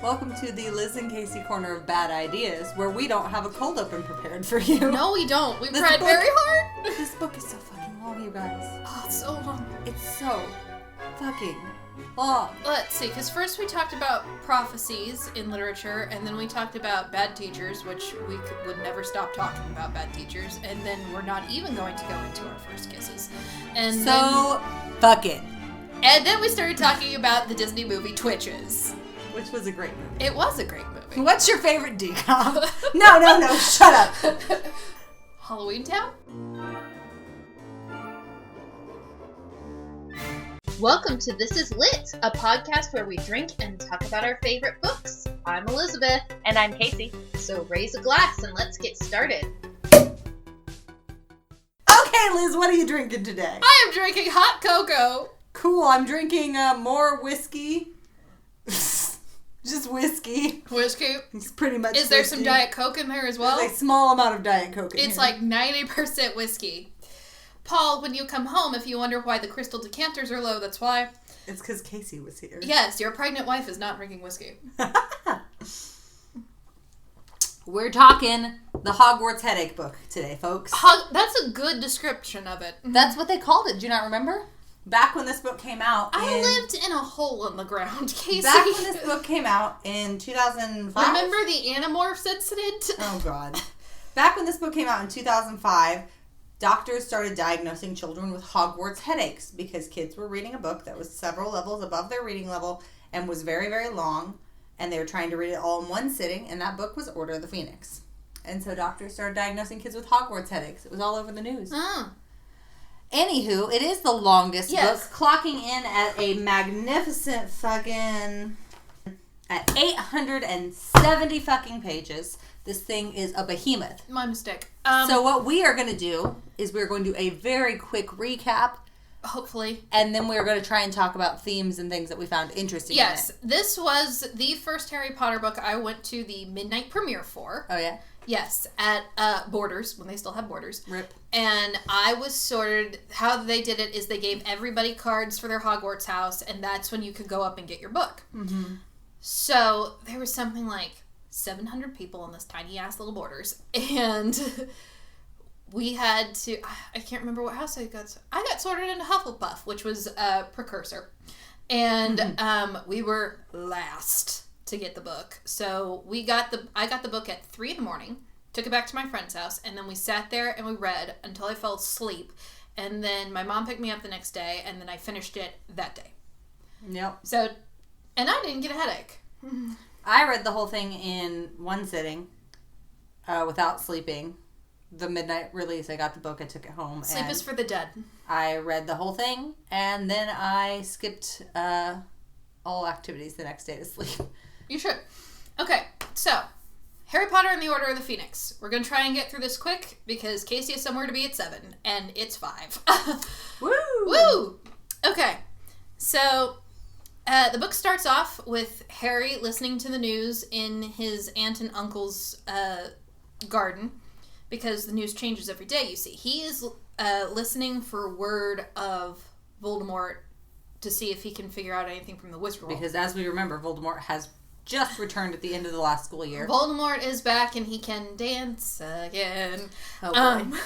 Welcome to the Liz and Casey corner of bad ideas, where we don't have a cold open prepared for you. No, we don't. We've tried very hard. This book is so fucking long, you guys. Oh, it's so long. It's so fucking long. Let's see, because first we talked about prophecies in literature, and then we talked about bad teachers, which we would never stop talking about bad teachers, and then we're not even going to go into our first kisses. And fuck it. And then we started talking about the Disney movie Twitches. Which was a great movie. It was a great movie. What's your favorite decom? No, shut up. Halloween Town? Welcome to This Is Lit, a podcast where we drink and talk about our favorite books. I'm Elizabeth. And I'm Casey. So raise a glass and let's get started. Okay, Liz, what are you drinking today? I am drinking hot cocoa. Cool, I'm drinking more whiskey. Just whiskey. Whiskey. It's pretty much Is there some Diet Coke in there as well? There's a small amount of Diet Coke in here. It's like 90% whiskey. Paul, when you come home, if you wonder why the crystal decanters are low, that's why. It's because Casey was here. Yes, your pregnant wife is not drinking whiskey. We're talking the Hogwarts headache book today, folks. That's a good description of it. That's what they called it. Do you not remember? Back when this book came out. I lived in a hole in the ground, Casey. Back when this book came out in 2005. Remember the Animorphs incident? Oh, God. Back when this book came out in 2005, doctors started diagnosing children with Hogwarts headaches because kids were reading a book that was several levels above their reading level and was very, very long, and they were trying to read it all in one sitting, and that book was Order of the Phoenix. And so doctors started diagnosing kids with Hogwarts headaches. It was all over the news. Oh. Anywho, it is the longest book, clocking in at a magnificent fucking... at 870 fucking pages. This thing is a behemoth. My mistake. So what we are going to do is we're going to do a very quick recap. Hopefully. And then we're going to try and talk about themes and things that we found interesting in it. This was the first Harry Potter book I went to the midnight premiere for. Oh, yeah? Yes, at Borders, when they still have Borders. RIP. And I was sorted, how they did it is they gave everybody cards for their Hogwarts house, and that's when you could go up and get your book. Mm-hmm. So there was something like 700 people in this tiny ass little Borders, and we had to, I can't remember what house I got sorted into Hufflepuff, which was a precursor. And we were last to get the book. So I got the book at 3 a.m, took it back to my friend's house, and then we sat there and we read until I fell asleep. And then my mom picked me up the next day, and then I finished it that day. Yep. So, and I didn't get a headache. I read the whole thing in one sitting without sleeping. The midnight release, I got the book, I took it home. Sleep is for the dead. I read the whole thing, and then I skipped all activities the next day to sleep. You should. Okay, so Harry Potter and the Order of the Phoenix. We're going to try and get through this quick because Casey is somewhere to be at 7, and it's 5. Woo! Woo! Okay, so the book starts off with Harry listening to the news in his aunt and uncle's garden because the news changes every day, you see. He is listening for word of Voldemort to see if he can figure out anything from the Wizard World. Because as we remember, Voldemort has just returned at the end of the last school year. Voldemort is back and he can dance again. Oh boy.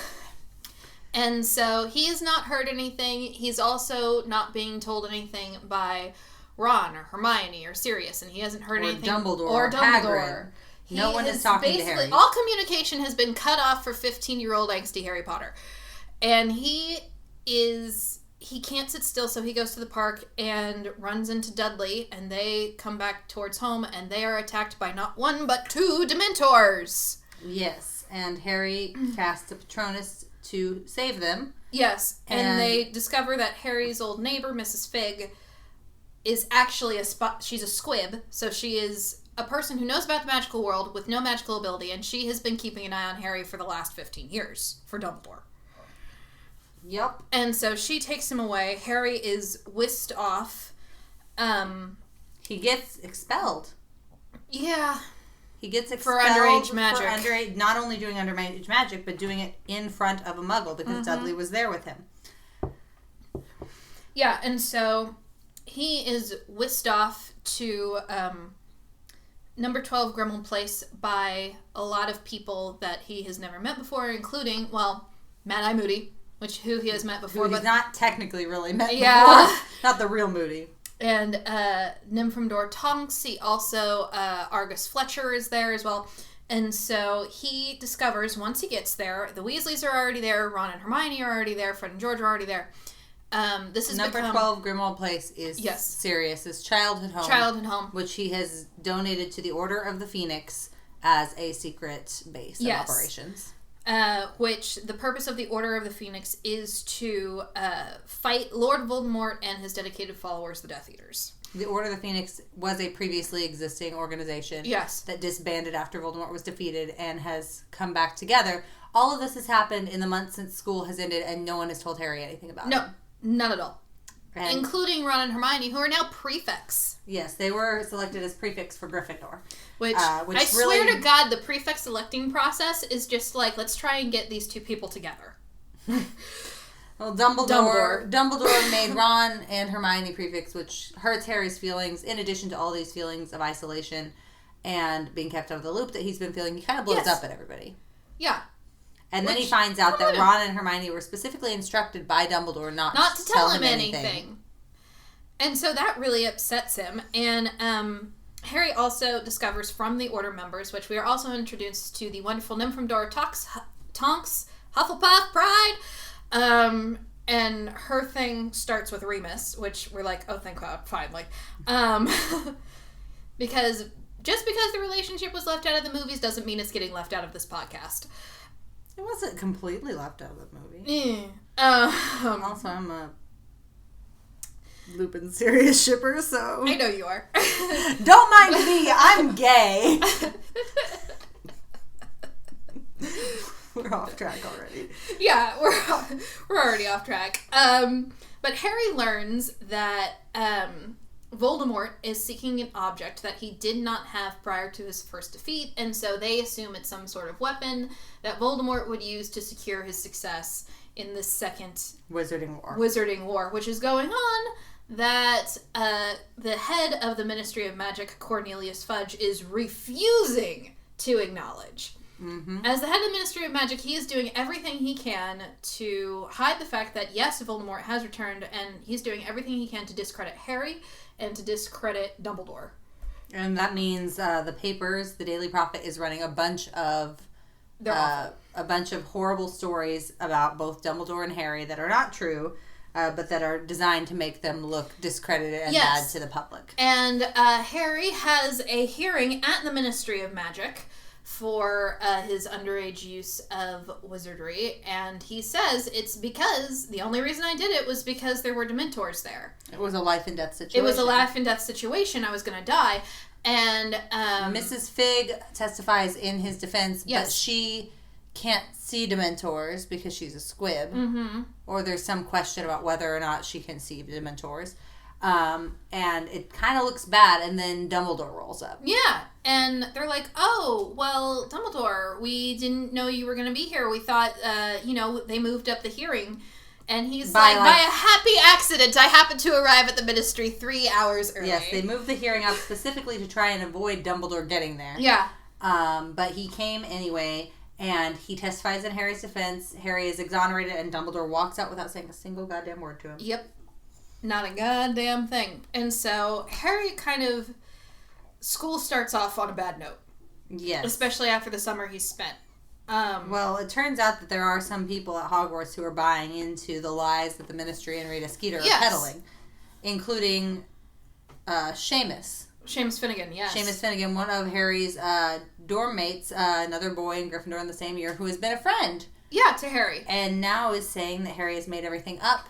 And so he has not heard anything. He's also not being told anything by Ron or Hermione or Sirius, and he hasn't heard anything. Or Dumbledore. No one is talking to Harry. All communication has been cut off for 15-year-old angsty Harry Potter. And he can't sit still, so he goes to the park and runs into Dudley, and they come back towards home, and they are attacked by not one, but 2 Dementors. Yes, and Harry casts a Patronus to save them. Yes, and they discover that Harry's old neighbor, Mrs. Figg, is actually she's a squib, so she is a person who knows about the magical world with no magical ability, and she has been keeping an eye on Harry for the last 15 years for Dumbledore. Yep. And so she takes him away. Harry is whisked off. He gets expelled. Yeah. He gets expelled for underage magic. Not only doing underage magic, but doing it in front of a muggle because Dudley was there with him. Yeah, and so he is whisked off to Number 12, Grimmauld Place, by a lot of people that he has never met before, including, well, Mad-Eye Moody, who he has met before. Who he's not technically really met before. Not the real Moody. And Nymphadora Tonks. He also, Argus Fletcher is there as well. And so he discovers, once he gets there, the Weasleys are already there, Ron and Hermione are already there, Fred and George are already there. This is Number 12, Grimmauld Place, is Sirius's childhood home. Which he has donated to the Order of the Phoenix as a secret base of operations. Which the purpose of the Order of the Phoenix is to fight Lord Voldemort and his dedicated followers, the Death Eaters. The Order of the Phoenix was a previously existing organization that disbanded after Voldemort was defeated and has come back together. All of this has happened in the months since school has ended, and no one has told Harry anything about it. No, none at all. And including Ron and Hermione, who are now prefects. Yes, they were selected as prefects for Gryffindor. Which I swear to God, the prefect selecting process is just like, let's try and get these two people together. Well, Dumbledore made Ron and Hermione prefects, which hurts Harry's feelings, in addition to all these feelings of isolation and being kept out of the loop that he's been feeling. He kind of blows up at everybody. Yeah. And then he finds out that Ron and Hermione were specifically instructed by Dumbledore not to tell him anything. And so that really upsets him. And Harry also discovers from the Order members, which we are also introduced to the wonderful Nymphadora Tonks, Hufflepuff Pride. And her thing starts with Remus, which we're like, oh, thank God, finally. Because just because the relationship was left out of the movies doesn't mean it's getting left out of this podcast. It wasn't completely left out of the movie. Yeah. Also, I'm a Lupin Sirius shipper, so... I know you are. Don't mind me, I'm gay. We're off track already. Yeah, we're already off track. But Harry learns that Voldemort is seeking an object that he did not have prior to his first defeat, and so they assume it's some sort of weapon that Voldemort would use to secure his success in the second Wizarding War, which is going on, that the head of the Ministry of Magic, Cornelius Fudge, is refusing to acknowledge. Mm-hmm. As the head of the Ministry of Magic, he is doing everything he can to hide the fact that, yes, Voldemort has returned, and he's doing everything he can to discredit Harry and to discredit Dumbledore. And that means the papers, the Daily Prophet, is running a bunch of horrible stories about both Dumbledore and Harry that are not true, but that are designed to make them look discredited and bad to the public. And Harry has a hearing at the Ministry of Magic for his underage use of wizardry, and he says it's because the only reason I did it was because there were Dementors there. It was a life and death situation. It was a life and death situation. I was going to die. And Mrs. Fig testifies in his defense, but she can't see Dementors because she's a squib. Mm-hmm. Or there's some question about whether or not she can see Dementors. And it kind of looks bad, and then Dumbledore rolls up. Yeah, and they're like, oh, well, Dumbledore, we didn't know you were going to be here. We thought, they moved up the hearing. And he's by a happy accident, I happened to arrive at the Ministry 3 hours early. Yes, they moved the hearing up specifically to try and avoid Dumbledore getting there. Yeah. But he came anyway, and he testifies in Harry's defense. Harry is exonerated, and Dumbledore walks out without saying a single goddamn word to him. Yep. Not a goddamn thing. And so Harry school starts off on a bad note. Yes. Especially after the summer he's spent. Well, it turns out that there are some people at Hogwarts who are buying into the lies that the Ministry and Rita Skeeter are peddling. Including Seamus. Seamus Finnegan, yes. Seamus Finnegan, one of Harry's dorm mates, another boy in Gryffindor in the same year, who has been a friend. Yeah, to Harry. And now is saying that Harry has made everything up.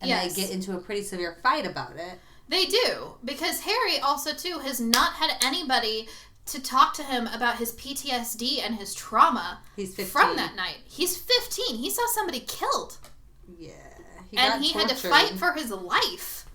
And they get into a pretty severe fight about it. They do. Because Harry also, too, has not had anybody to talk to him about his PTSD and his trauma. He's 15. From that night. He's 15. He saw somebody killed. Yeah. He had to fight for his life.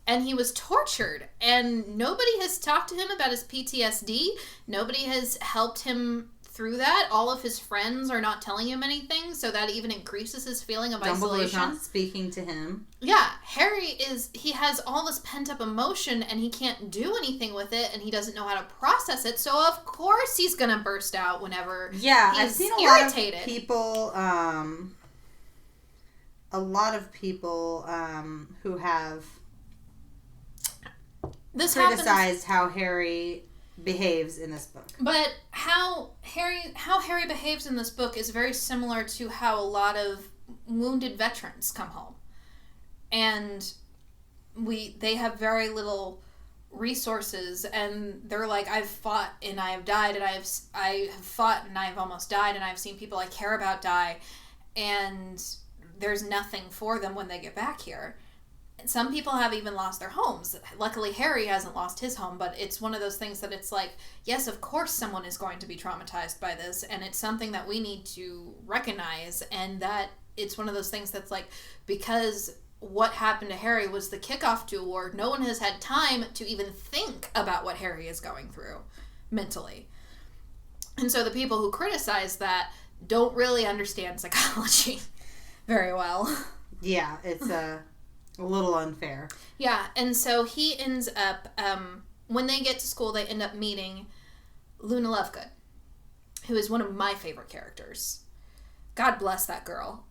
And he was tortured. And nobody has talked to him about his PTSD. Nobody has helped him through that. All of his friends are not telling him anything, so that even increases his feeling of Dumbledore's isolation. not speaking to him. Yeah, Harry he has all this pent-up emotion, and he can't do anything with it, and he doesn't know how to process it, so of course he's gonna burst out whenever he's I've seen irritated. A lot of people who have criticized how Harry behaves in this book. But how Harry behaves in this book is very similar to how a lot of wounded veterans come home. And they have very little resources, and they're like, I've fought and I have died, and I have fought and I've almost died, and I've seen people I care about die, and there's nothing for them when they get back here. Some people have even lost their homes. Luckily, Harry hasn't lost his home, but it's one of those things that it's like, yes, of course someone is going to be traumatized by this, and it's something that we need to recognize, and that it's one of those things that's like, because what happened to Harry was the kickoff to a war, no one has had time to even think about what Harry is going through mentally. And so the people who criticize that don't really understand psychology very well. Yeah, it's a little unfair. Yeah, and so he ends up, when they get to school, they end up meeting Luna Lovegood, who is one of my favorite characters. God bless that girl.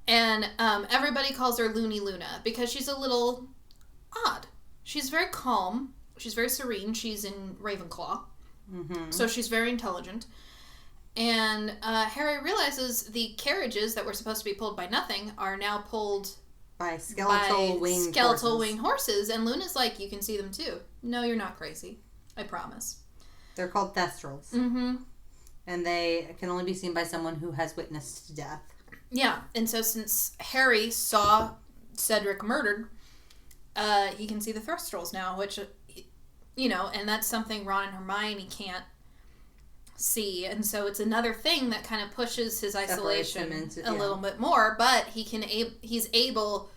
And everybody calls her Loony Luna because she's a little odd. She's very calm. She's very serene. She's in Ravenclaw. Mm-hmm. So she's very intelligent. And Harry realizes the carriages that were supposed to be pulled by nothing are now pulled by skeletal winged horses. And Luna's like, you can see them too. No, you're not crazy. I promise. They're called thestrals. Mm-hmm. And they can only be seen by someone who has witnessed death. Yeah, and so since Harry saw Cedric murdered, he can see the thestrals now, which, and that's something Ron and Hermione can't see, and so it's another thing that kind of pushes his isolation a little bit more, but he's able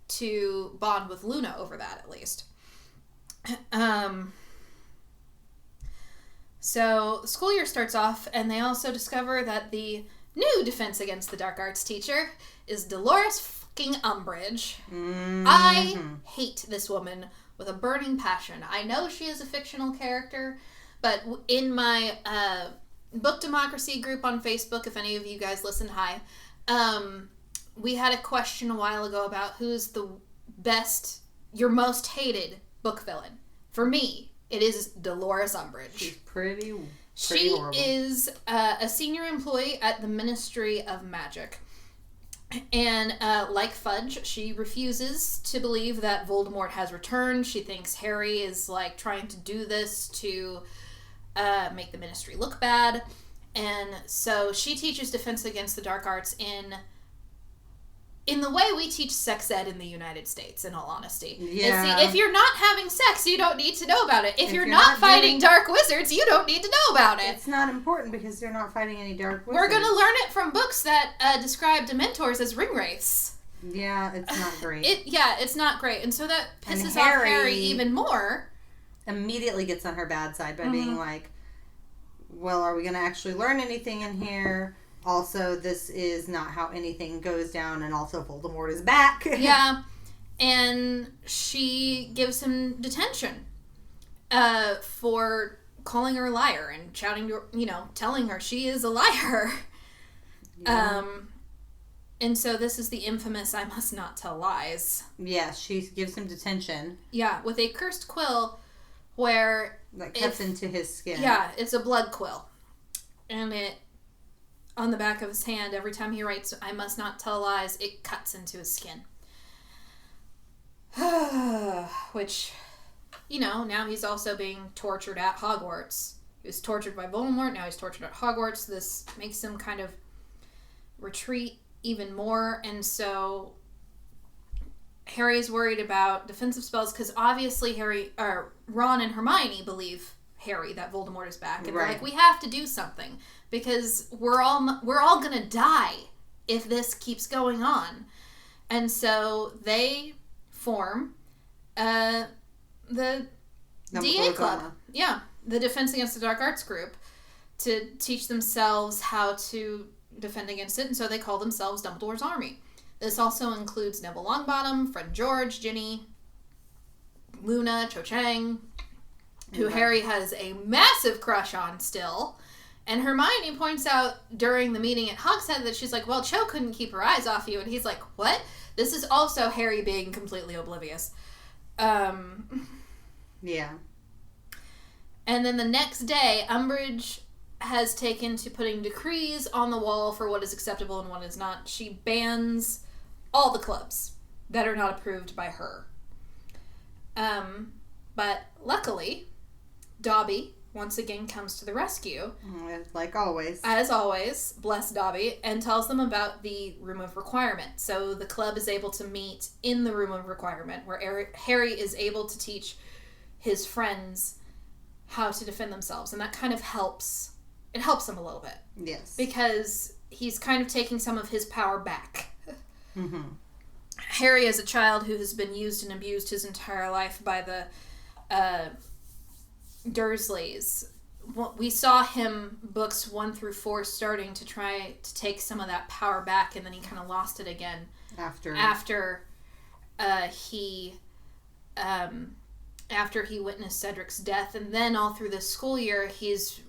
to bond with Luna over that, at least. So the school year starts off, and they also discover that the new Defense Against the Dark Arts teacher is Delores fucking Umbridge. Mm-hmm. I hate this woman with a burning passion. I know she is a fictional character, but in my Book Democracy group on Facebook, if any of you guys listen, hi, we had a question a while ago about who's the best, your most hated book villain. For me, it is Delores Umbridge. She's pretty She horrible. is a senior employee at the Ministry of Magic. And like Fudge, she refuses to believe that Voldemort has returned. She thinks Harry is like trying to do this to make the Ministry look bad. And so she teaches Defense Against the Dark Arts in the way we teach sex ed in the United States, in all honesty. Yeah. If you're not having sex, you don't need to know about it. If you're not fighting dark wizards, you don't need to know about it. It's not important because you're not fighting any dark wizards. We're going to learn it from books that describe Dementors as ring wraiths. Yeah, it's not great. It's not great. And so that pisses off Harry even more. Immediately gets on her bad side by being like, well, are we going to actually learn anything in here? Also, this is not how anything goes down, and also Voldemort is back. Yeah, and she gives him detention for calling her a liar and shouting to her, telling her she is a liar. Yeah. And so this is the infamous I must not tell lies. Yeah, she gives him detention. Yeah, with a cursed quill where... that cuts into his skin. Yeah, it's a blood quill. And it... on the back of his hand, every time he writes, I must not tell lies, it cuts into his skin. Which, now he's also being tortured at Hogwarts. He was tortured by Voldemort, now he's tortured at Hogwarts. This makes him kind of retreat even more, and so Harry is worried about defensive spells, because obviously Ron and Hermione believe Harry that Voldemort is back, and they're like, we have to do something. Because we're all gonna die if this keeps going on, and so they form the DA club. Yeah, the Defense Against the Dark Arts group, to teach themselves how to defend against it, and so they call themselves Dumbledore's Army. This also includes Neville Longbottom, Fred George, Ginny, Luna, Cho Chang, who Harry has a massive crush on still. And Hermione points out during the meeting at Hogshead that she's like, well, Cho couldn't keep her eyes off you. And he's like, what? This is also Harry being completely oblivious. Yeah. And then the next day, Umbridge has taken to putting decrees on the wall for what is acceptable and what is not. She bans all the clubs that are not approved by her. But luckily, Dobby once again comes to the rescue. Like always. As always, bless Dobby, and tells them about the Room of Requirement. So the club is able to meet in the Room of Requirement, where Harry is able to teach his friends how to defend themselves. And that kind of helps. It helps him a little bit. Yes. Because he's kind of taking some of his power back. Mm-hmm. Harry, as a child who has been used and abused his entire life by the Dursleys, we saw him books 1 through 4 starting to try to take some of that power back, and then he kind of lost it again after he witnessed Cedric's death. And then all through this school year, he's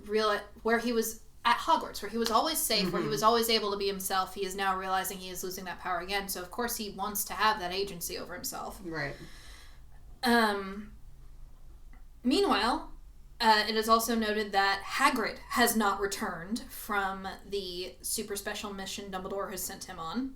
where he was at Hogwarts, where he was always safe, where he was always able to be himself. He is now realizing he is losing that power again. So of course he wants to have that agency over himself. Right. Meanwhile, it is also noted that Hagrid has not returned from the super special mission Dumbledore has sent him on.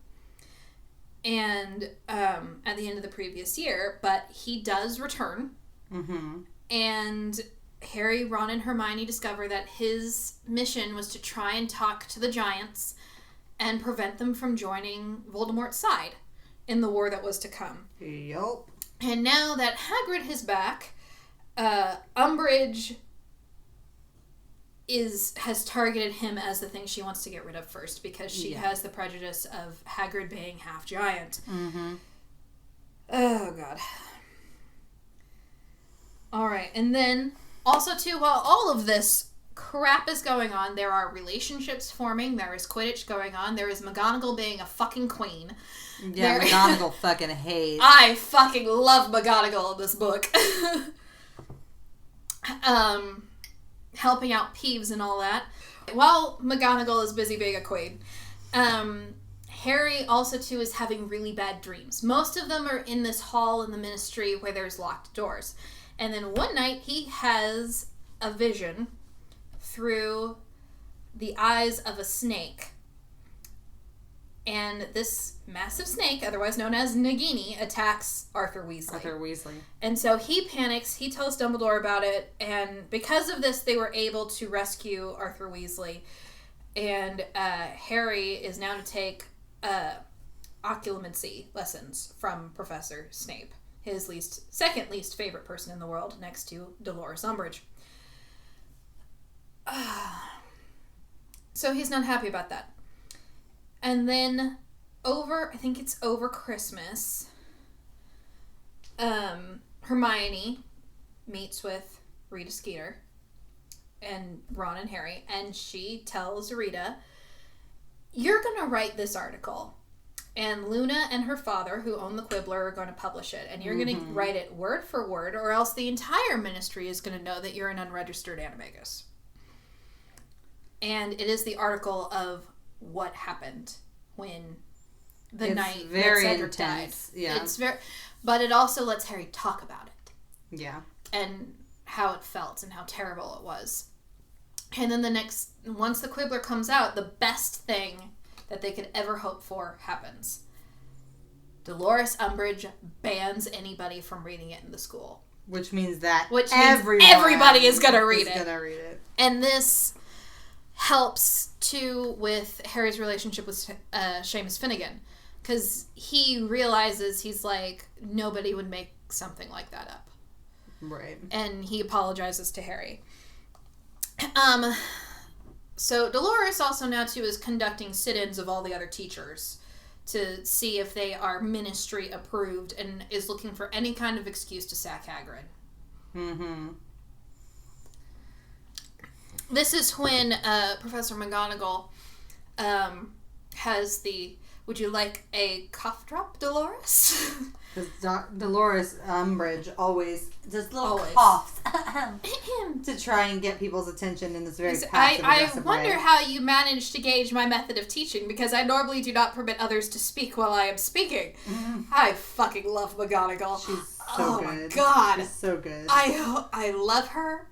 And at the end of the previous year, but he does return. Mm-hmm. And Harry, Ron, and Hermione discover that his mission was to try and talk to the Giants and prevent them from joining Voldemort's side in the war that was to come. Yup. And now that Hagrid is back, Umbridge has targeted him as the thing she wants to get rid of first, because she has the prejudice of Hagrid being half giant. Mm-hmm. Oh, God. Alright, and then also, too, while all of this crap is going on, there are relationships forming, there is Quidditch going on, there is McGonagall being a fucking queen. Yeah, McGonagall fucking hates. I fucking love McGonagall in this book. Helping out Peeves and all that. While McGonagall is busy being a queen, Harry also, too, is having really bad dreams. Most of them are in this hall in the Ministry where there's locked doors. And then one night he has a vision through the eyes of a snake. And this massive snake, otherwise known as Nagini, attacks Arthur Weasley. And so he panics, he tells Dumbledore about it, and because of this they were able to rescue Arthur Weasley. And Harry is now to take occlumency lessons from Professor Snape, his second least favorite person in the world, next to Delores Umbridge. So he's not happy about that. And then I think it's over Christmas, Hermione meets with Rita Skeeter and Ron and Harry, and she tells Rita, you're going to write this article, and Luna and her father, who own the Quibbler, are going to publish it, and you're going to write it word for word, or else the entire Ministry is going to know that you're an unregistered animagus. And it is the article of what happened when the night that Cedric died. Yeah. But it also lets Harry talk about it. Yeah. And how it felt and how terrible it was. And then once the Quibbler comes out, the best thing that they could ever hope for happens. Dolores Umbridge bans anybody from reading it in the school. Which means that everybody is going to read it. it. And this helps, too, with Harry's relationship with Seamus Finnegan. Because he realizes, he's like, nobody would make something like that up. Right. And he apologizes to Harry. So Dolores also now, too, is conducting sit-ins of all the other teachers to see if they are Ministry approved, and is looking for any kind of excuse to sack Hagrid. Mm-hmm. This is when Professor McGonagall has the, would you like a cough drop, Dolores? Because Delores Umbridge always does little Always. coughs to try and get people's attention in this very passive-aggressive way. I wonder how you manage to gauge my method of teaching, because I normally do not permit others to speak while I am speaking. Mm-hmm. I fucking love McGonagall. She's so good. Oh my god. She's so good. I love her.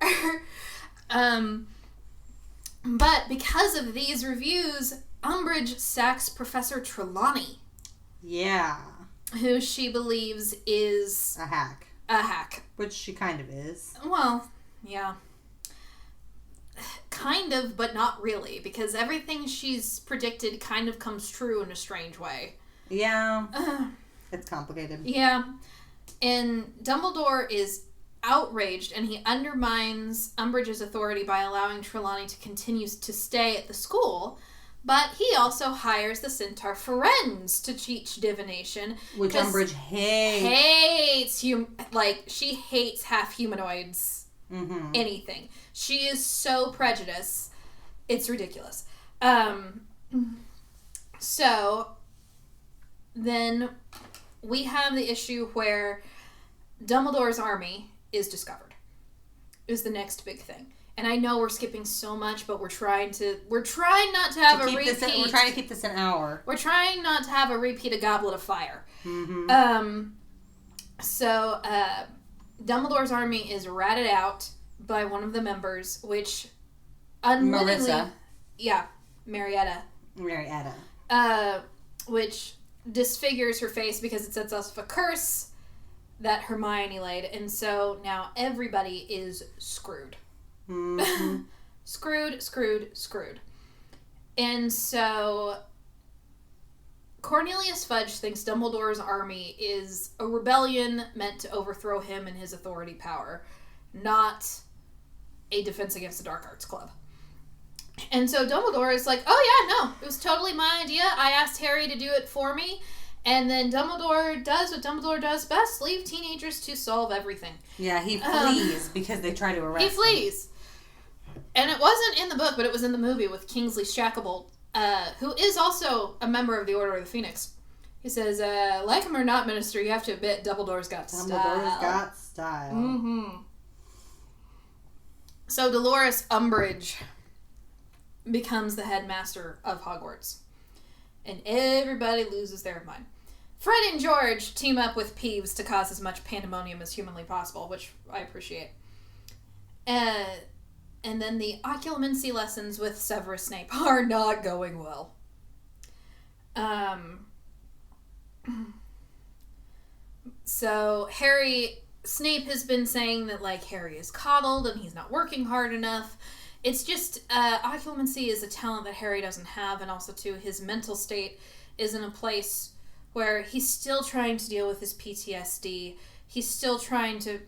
But because of these reviews, Umbridge sacks Professor Trelawney. Yeah. Who she believes is... A hack. A hack. Which she kind of is. Well, yeah. Kind of, but not really, because everything she's predicted kind of comes true in a strange way. Yeah. It's complicated. Yeah. And Dumbledore is outraged, and he undermines Umbridge's authority by allowing Trelawney to continue to stay at the school. But he also hires the centaur Firenze to teach divination. Which Umbridge hates. She hates half humanoids. Mm-hmm. Anything. She is so prejudiced. It's ridiculous. So, then we have the issue where Dumbledore's army is discovered. Is the next big thing. And I know we're skipping so much, but we're trying not to have a repeat. We're trying to keep this an hour. We're trying not to have a repeat of Goblet of Fire. Mm-hmm. So Dumbledore's army is ratted out by one of the members, which unwittingly... Marissa. Yeah, Marietta. Which disfigures her face because it sets off a curse that Hermione laid. And so now everybody is screwed. Mm-hmm. Screwed. And so Cornelius Fudge thinks Dumbledore's army is a rebellion meant to overthrow him and his authority power, not a defense against the Dark Arts Club. And so Dumbledore is like, oh yeah, no, it was totally my idea. I asked Harry to do it for me. And then Dumbledore does what Dumbledore does best, leave teenagers to solve everything. Yeah, he flees because they try to arrest him. He flees. And it wasn't in the book, but it was in the movie with Kingsley Shacklebolt, who is also a member of the Order of the Phoenix. He says, like him or not, Minister, you have to admit Dumbledore's got style. Dumbledore's got style. Mm-hmm. So Delores Umbridge becomes the headmaster of Hogwarts. And everybody loses their mind. Fred and George team up with Peeves to cause as much pandemonium as humanly possible, which I appreciate. And then the occlumency lessons with Severus Snape are not going well. So Snape has been saying that, like, Harry is coddled and he's not working hard enough. It's just, occlumency is a talent that Harry doesn't have, and also, too, his mental state is in a place where he's still trying to deal with his PTSD. He's still trying to,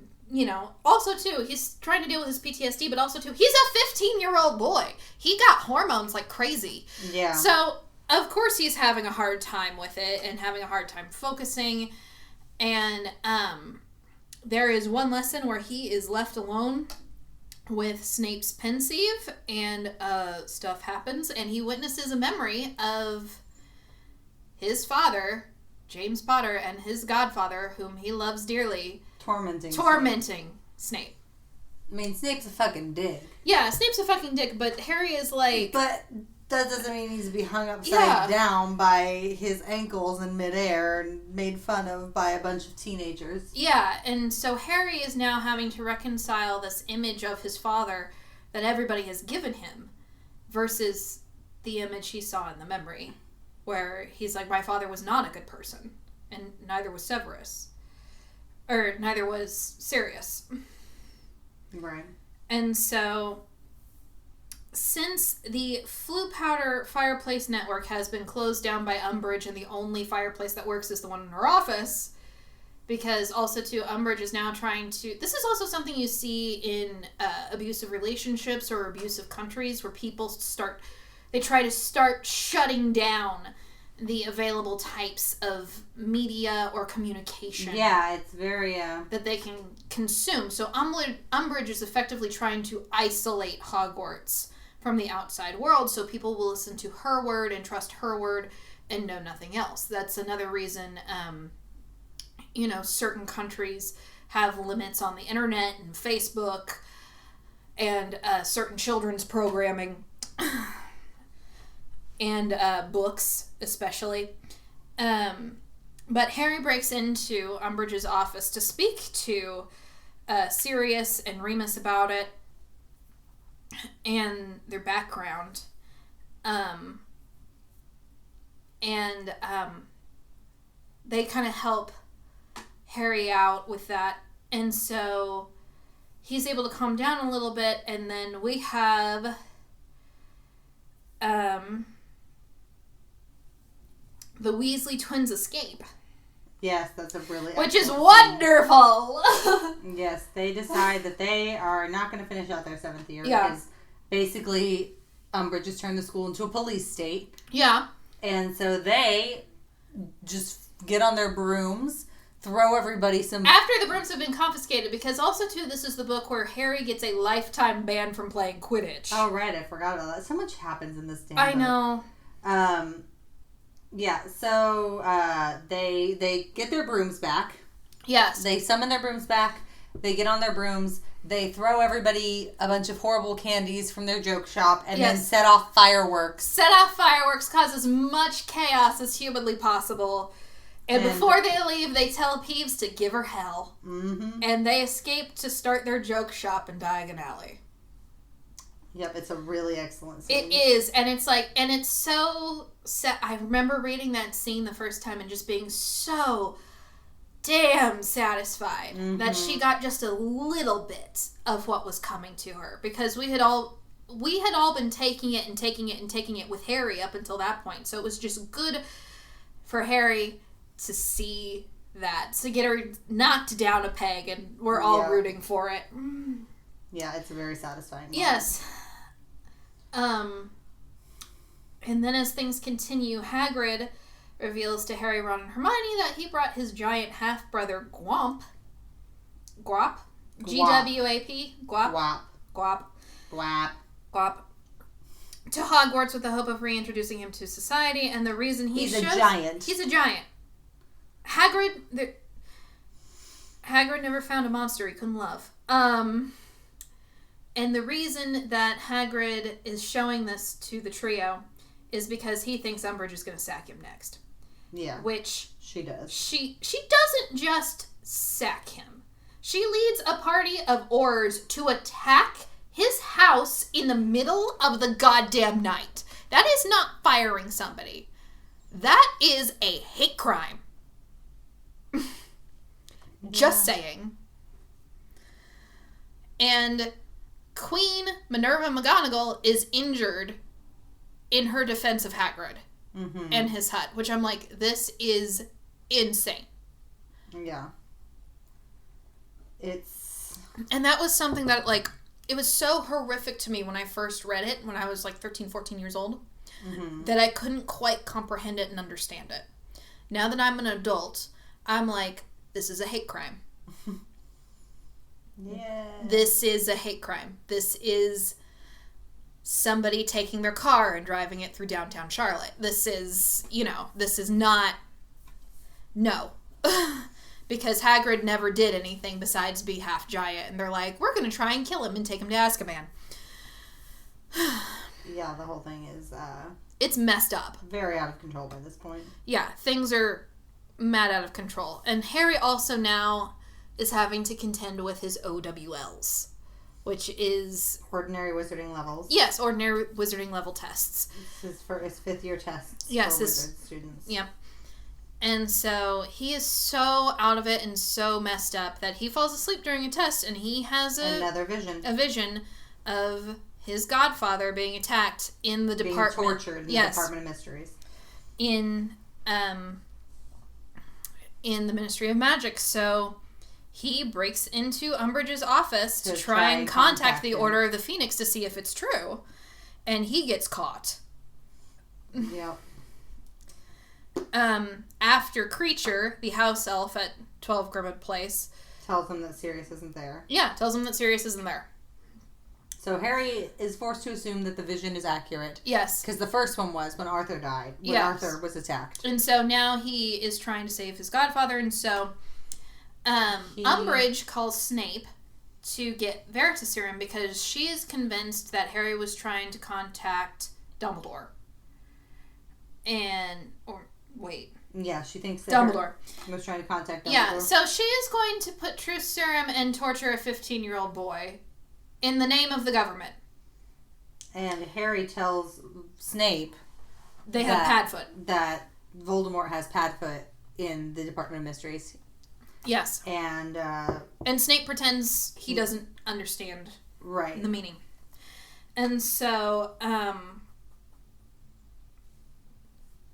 also, too, he's trying to deal with his PTSD, but also, too, he's a 15-year-old boy. He got hormones like crazy. Yeah. So, of course, he's having a hard time with it and having a hard time focusing. And there is one lesson where he is left alone with Snape's pensieve, and stuff happens, and he witnesses a memory of his father, James Potter, and his godfather, whom he loves dearly, tormenting Snape. I mean, Snape's a fucking dick. Yeah, Snape's a fucking dick, but Harry is like... But that doesn't mean he needs to be hung upside down by his ankles in midair and made fun of by a bunch of teenagers. Yeah, and so Harry is now having to reconcile this image of his father that everybody has given him versus the image he saw in the memory, where he's like, my father was not a good person, and neither was Severus. Or neither was Sirius. Right. And so, since the Flue Powder Fireplace Network has been closed down by Umbridge, and the only fireplace that works is the one in her office, because also, too, Umbridge is now trying to... This is also something you see in abusive relationships or abusive countries, where people they try to start shutting down the available types of media or communication. Yeah, it's very... that they can consume. So Umbridge is effectively trying to isolate Hogwarts from the outside world so people will listen to her word and trust her word and know nothing else. That's another reason, certain countries have limits on the internet and Facebook and certain children's programming and books especially. But Harry breaks into Umbridge's office to speak to Sirius and Remus about it and their background. They kind of help Harry out with that. And so he's able to calm down a little bit. And then we have the Weasley twins escape. Yes, that's a really Which is wonderful! Yes, they decide that they are not going to finish out their 7th year. Yeah. Because basically, Umbridge has turned the school into a police state. Yeah. And so they just get on their brooms, throw everybody some... After the brooms have been confiscated, because also, too, this is the book where Harry gets a lifetime ban from playing Quidditch. Oh, right, I forgot about that. So much happens in this damn I book. know. Yeah, so they get their brooms back. Yes. They summon their brooms back. They get on their brooms. They throw everybody a bunch of horrible candies from their joke shop and then set off fireworks. Set off fireworks, cause as much chaos as humanly possible. And before they leave, they tell Peeves to give her hell. Mm-hmm. And they escape to start their joke shop in Diagon Alley. Yep, it's a really excellent scene. It is, and it's like, and it's so sad. I remember reading that scene the first time and just being so damn satisfied that she got just a little bit of what was coming to her, because we had all been taking it and taking it and taking it with Harry up until that point. So it was just good for Harry to see that, to get her knocked down a peg, and we're all rooting for it. Yeah, it's a very satisfying moment. Yes. And then as things continue, Hagrid reveals to Harry, Ron, and Hermione that he brought his giant half-brother Gwap. G-W-A-P? Gwap. To Hogwarts with the hope of reintroducing him to society, and the reason he's a giant. He's a giant. Hagrid never found a monster he couldn't love. And the reason that Hagrid is showing this to the trio is because he thinks Umbridge is going to sack him next. Yeah. Which she does. She doesn't just sack him. She leads a party of Aurors to attack his house in the middle of the goddamn night. That is not firing somebody. That is a hate crime. Just saying. And Queen Minerva McGonagall is injured in her defense of Hagrid and his hut, which I'm like, this is insane. Yeah. And that was something that, like, it was so horrific to me when I first read it, when I was like 13, 14 years old, that I couldn't quite comprehend it and understand it. Now that I'm an adult, I'm like, this is a hate crime. Yeah. This is a hate crime. This is somebody taking their car and driving it through downtown Charlotte. This is, this is not... No. Because Hagrid never did anything besides be half giant. And they're like, we're going to try and kill him and take him to Azkaban. Yeah, the whole thing is... it's messed up. Very out of control by this point. Yeah, things are mad out of control. And Harry also now is having to contend with his OWLs, which is... Ordinary Wizarding Levels. Yes, Ordinary Wizarding Level tests. This is for his 5th year tests for Wizard students. Yeah. And so he is so out of it and so messed up that he falls asleep during a test, and he has another vision. A vision of his godfather being attacked in the department. Being tortured in the Department of Mysteries. In the Ministry of Magic. So he breaks into Umbridge's office to try and contact the Order of the Phoenix to see if it's true. And he gets caught. Yep. after Creature, the house elf at 12 Grimmauld Place, tells them that Sirius isn't there. Yeah, tells them that Sirius isn't there. So Harry is forced to assume that the vision is accurate. Yes. Because the first one was when Arthur died. When Arthur was attacked. And so now he is trying to save his godfather. And so Umbridge calls Snape to get Veritaserum because she is convinced that Harry was trying to contact Dumbledore. Yeah, she thinks that Dumbledore was trying to contact Dumbledore. Yeah, so she is going to put truth serum and torture a 15-year-old boy in the name of the government. And Harry tells Snape they have Padfoot. That Voldemort has Padfoot in the Department of Mysteries. Yes. And Snape pretends he doesn't understand the meaning. And so,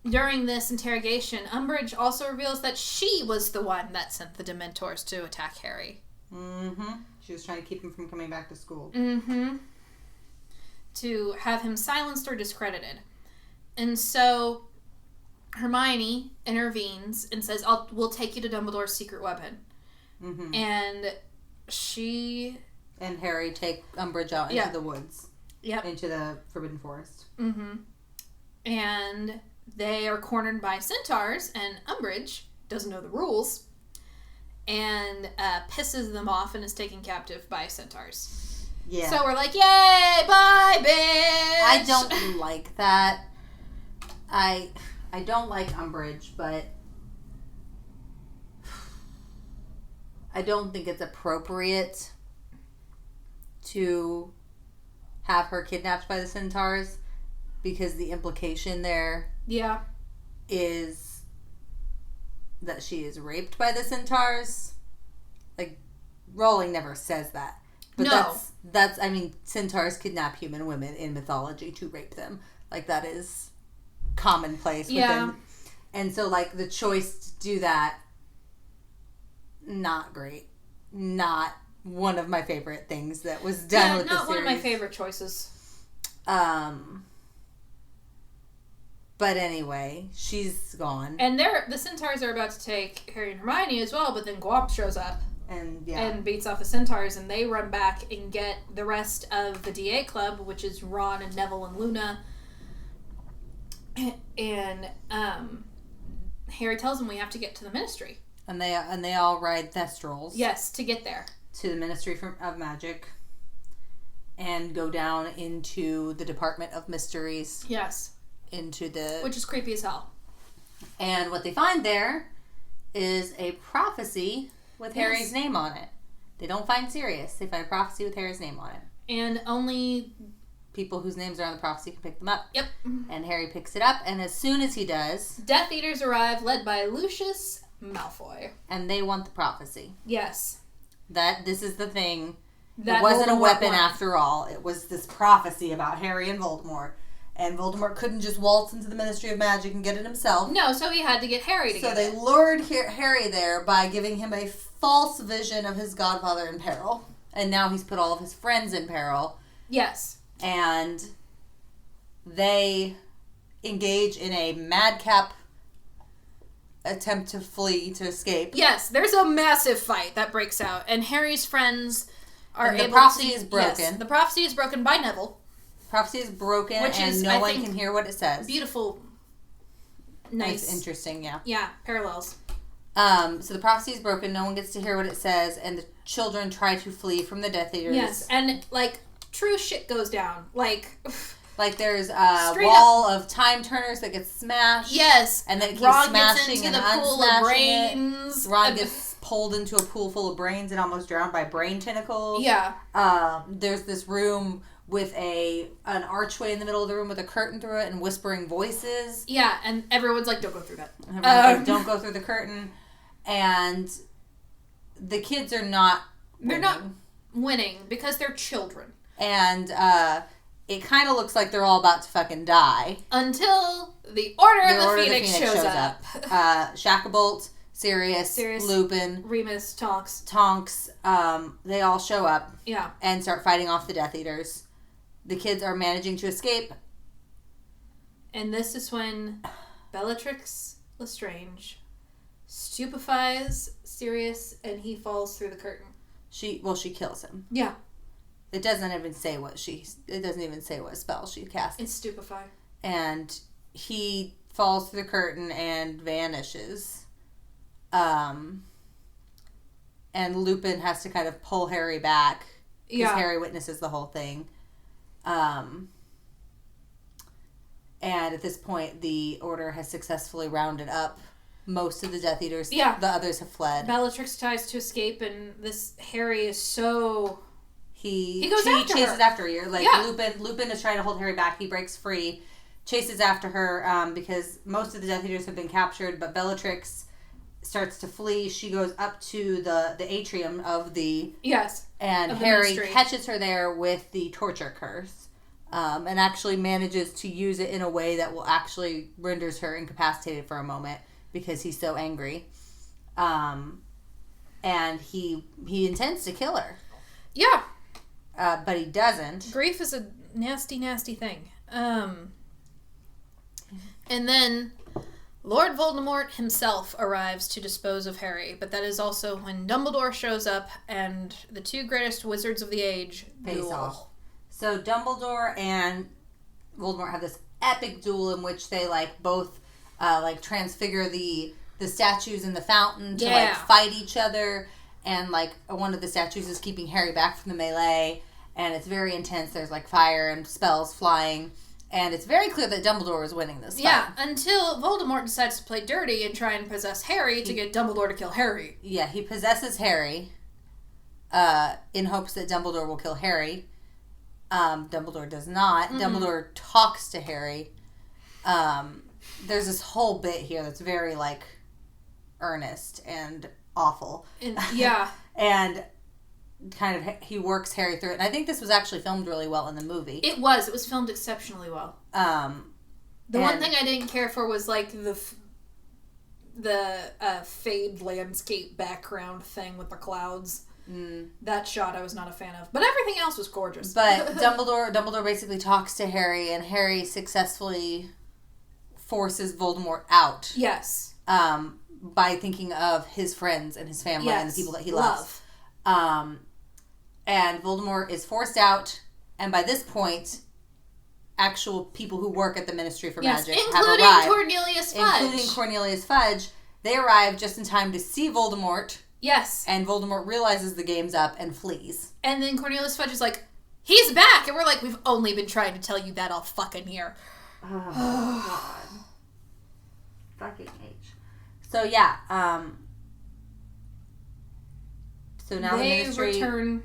during this interrogation, Umbridge also reveals that she was the one that sent the Dementors to attack Harry. Mm-hmm. She was trying to keep him from coming back to school. Mm-hmm. To have him silenced or discredited. And so Hermione intervenes and says, we'll take you to Dumbledore's secret weapon. Mm-hmm. And she... And Harry take Umbridge out into the woods. Yep. Into the Forbidden Forest. Mm-hmm. And they are cornered by centaurs, and Umbridge doesn't know the rules and pisses them off and is taken captive by centaurs. Yeah. So we're like, yay, bye, bitch! I don't like that. I don't like Umbridge, but I don't think it's appropriate to have her kidnapped by the centaurs because the implication there is that she is raped by the centaurs. Like, Rowling never says that. But that's I mean, centaurs kidnap human women in mythology to rape them. Like, that is commonplace within. And so, like, the choice to do that, not great. Not one of my favorite things that was done with the series. Not one of my favorite choices. But anyway, she's gone. And the centaurs are about to take Harry and Hermione as well, but then Gwop shows up. And beats off the centaurs, and they run back and get the rest of the DA club, which is Ron and Neville and Luna. And Harry tells them we have to get to the Ministry. And they all ride Thestrals. Yes, to get there. To the Ministry of Magic. And go down into the Department of Mysteries. Yes. Which is creepy as hell. And what they find there is a prophecy with Harry's name on it. They don't find Sirius. They find a prophecy with Harry's name on it. And only people whose names are on the prophecy can pick them up. Yep. And Harry picks it up, and as soon as he does... Death Eaters arrive, led by Lucius Malfoy. And they want the prophecy. Yes. This is the thing. That it wasn't a weapon after all. It was this prophecy about Harry and Voldemort. And Voldemort couldn't just waltz into the Ministry of Magic and get it himself. No, so he had to get Harry to get it. So they lured Harry there by giving him a false vision of his godfather in peril. And now he's put all of his friends in peril. Yes. And they engage in a madcap attempt to flee, to escape. Yes, there's a massive fight that breaks out. And Harry's friends are able to... The prophecy is broken. Yes, the prophecy is broken by Neville. Prophecy is broken, and no one can hear what it says. Beautiful. Nice. It's interesting, yeah. Yeah, parallels. So the prophecy is broken, no one gets to hear what it says, and the children try to flee from the Death Eaters. Yes, and, like, true shit goes down. Like there's a wall of time turners that gets smashed. Yes. And then it keeps Ron smashing gets into and the pool of brains. Ron gets pulled into a pool full of brains and almost drowned by brain tentacles. Yeah. There's this room with an archway in the middle of the room with a curtain through it and whispering voices. Yeah, and everyone's like, don't go through that. Like, don't go through the curtain. And the kids are not winning. They're not winning because they're children. And it kind of looks like they're all about to fucking die. Until the Order of the Phoenix shows up. Shacklebolt, Sirius, Lupin, Remus, Tonks. They all show up. Yeah. And start fighting off the Death Eaters. The kids are managing to escape. And this is when Bellatrix Lestrange stupefies Sirius, and he falls through the curtain. She kills him. Yeah. It doesn't even say what spell she cast. It's stupefy. And he falls through the curtain and vanishes. And Lupin has to kind of pull Harry back. Because Harry witnesses the whole thing. And at this point, the Order has successfully rounded up most of the Death Eaters. Yeah. The others have fled. Bellatrix tries to escape, and this Harry is so... He chases after her. Lupin is trying to hold Harry back. He breaks free, chases after her because most of the Death Eaters have been captured, but Bellatrix starts to flee. She goes up to the atrium of the... Yes. And Harry catches her there with the torture curse. And actually manages to use it in a way that will actually renders her incapacitated for a moment because he's so angry. And he intends to kill her. Yeah. But he doesn't. Grief is a nasty, nasty thing. And then Lord Voldemort himself arrives to dispose of Harry, but that is also when Dumbledore shows up and the two greatest wizards of the age face duel. off. So Dumbledore and Voldemort have this epic duel in which they both transfigure the statues in the fountain to fight each other, and one of the statues is keeping Harry back from the melee, and it's very intense. There's fire and spells flying, and it's very clear that Dumbledore is winning this fight. Yeah, until Voldemort decides to play dirty and try and possess Harry to get Dumbledore to kill Harry. Yeah, he possesses Harry in hopes that Dumbledore will kill Harry. Dumbledore does not. Mm-hmm. Dumbledore talks to Harry. There's this whole bit here that's very earnest and awful. Yeah. And kind of he works Harry through it. And I think this was actually filmed really well in the movie. It was filmed exceptionally well. The one thing I didn't care for was the fade landscape background thing with the clouds. That shot I was not a fan of. But everything else was gorgeous. But Dumbledore basically talks to Harry, and Harry successfully forces Voldemort out. Yes. By thinking of his friends and his family and the people that he loves. And Voldemort is forced out, and by this point, actual people who work at the Ministry for Magic have arrived. Including Cornelius Fudge. They arrive just in time to see Voldemort. Yes. And Voldemort realizes the game's up and flees. And then Cornelius Fudge is like, he's back! And we're like, we've only been trying to tell you that all fucking year. Oh, God. Fucking H. So, yeah. So now the Ministry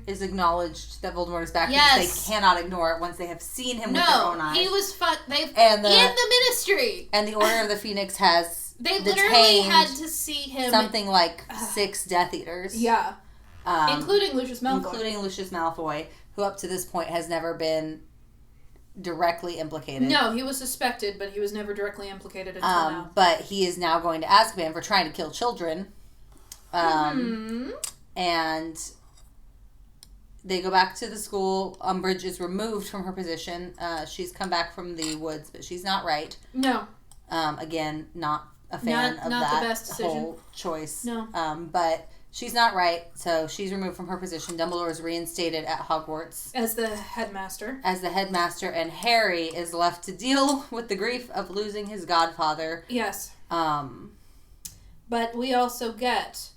is acknowledged that Voldemort is back because they cannot ignore it once they have seen him with their own eyes. He was in the Ministry! And the Order of the Phoenix has... They literally had to see him... Something like 6 Death Eaters. Yeah. Including Lucius Malfoy. Who up to this point has never been directly implicated. No, he was suspected, but he was never directly implicated until now. But he is now going to Azkaban for trying to kill children. And they go back to the school. Umbridge is removed from her position. She's come back from the woods, but she's not right. No. Again, not a fan of that the best decision. Whole choice. No. But she's not right, so she's removed from her position. Dumbledore is reinstated at Hogwarts. As the headmaster. And Harry is left to deal with the grief of losing his godfather. Yes. But we also get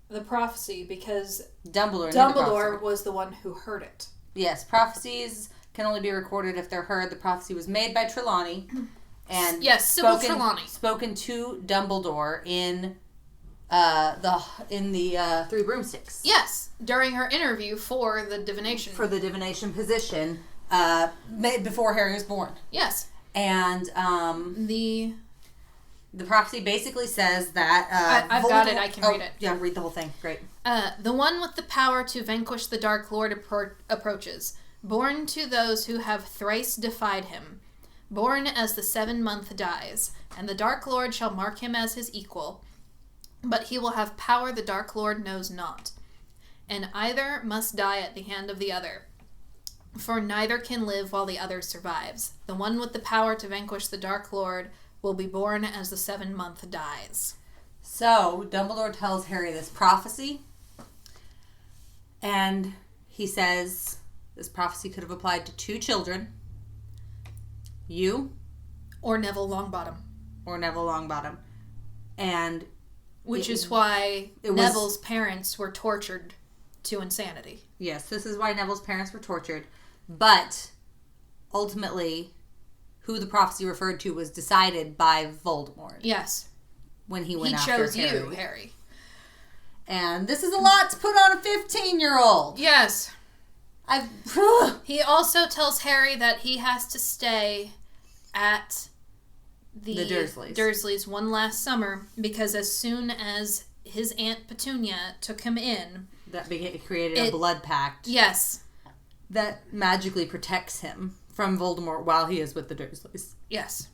the prophecy because Dumbledore was the one who heard it. Yes, prophecies can only be recorded if they're heard. The prophecy was made by Trelawney. And Trelawney. Spoken to Dumbledore in the Three Broomsticks. Yes, during her interview for the divination. For the divination position, made before Harry was born. Yes. And the prophecy basically says that I've got it. I can read it. Yeah, read the whole thing. Great. The one with the power to vanquish the Dark Lord approaches, born to those who have thrice defied him. Born as the 7-month dies, and the Dark Lord shall mark him as his equal, but he will have power the Dark Lord knows not, and either must die at the hand of the other, for neither can live while the other survives. The one with the power to vanquish the Dark Lord will be born as the 7-month dies. So, Dumbledore tells Harry this prophecy, and he says this prophecy could have applied to 2 children. You. Or Neville Longbottom. And... Which is why Neville's parents were tortured to insanity. Yes, this is why Neville's parents were tortured. But, ultimately, who the prophecy referred to was decided by Voldemort. Yes. When he went after Harry. He chose you, Harry. And this is a lot to put on a 15-year-old. Yes. He also tells Harry that he has to stay at the Dursleys one last summer, because as soon as his Aunt Petunia took him in... That created a blood pact. Yes. That magically protects him from Voldemort while he is with the Dursleys. Yes.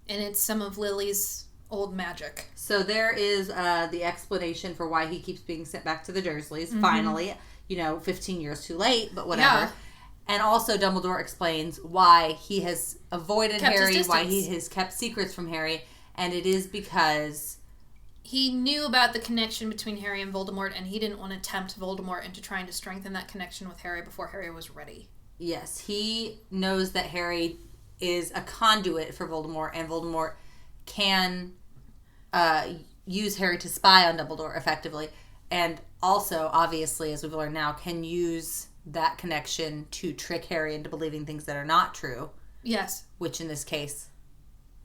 And it's some of Lily's old magic. So there is the explanation for why he keeps being sent back to the Dursleys, finally. 15 years too late, but whatever. Yeah. And also Dumbledore explains why he has avoided Harry, why he has kept secrets from Harry, and it is because... He knew about the connection between Harry and Voldemort, and he didn't want to tempt Voldemort into trying to strengthen that connection with Harry before Harry was ready. Yes, he knows that Harry is a conduit for Voldemort, and Voldemort can use Harry to spy on Dumbledore effectively, and also, obviously, as we've learned now, can use that connection to trick Harry into believing things that are not true. Yes. Which, in this case,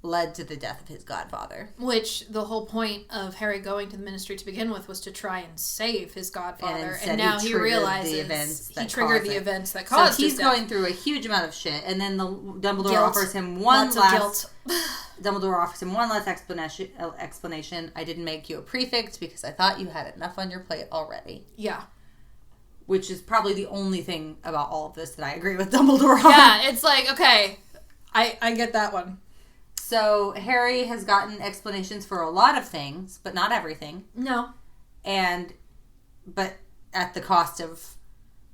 led to the death of his godfather. Which, the whole point of Harry going to the Ministry to begin with was to try and save his godfather. And now he realizes he triggered the events that caused his death. So he's going through a huge amount of shit, and then Dumbledore offers him one last explanation. I didn't make you a prefect because I thought you had enough on your plate already. Yeah. Which is probably the only thing about all of this that I agree with Dumbledore on. Yeah, it's like, okay, I get that one. So, Harry has gotten explanations for a lot of things, but not everything. No. But at the cost of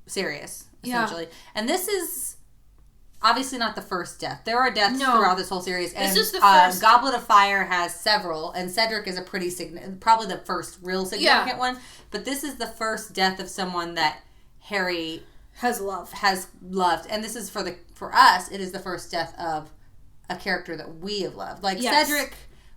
Sirius, essentially. Yeah. And this is obviously not the first death. There are deaths throughout this whole series. And this is the first. Goblet of Fire has several, and Cedric is a pretty probably the first real significant one. But this is the first death of someone that Harry has loved. And this is for us, it is the first death of a character that we have loved. Like, yes. Cedric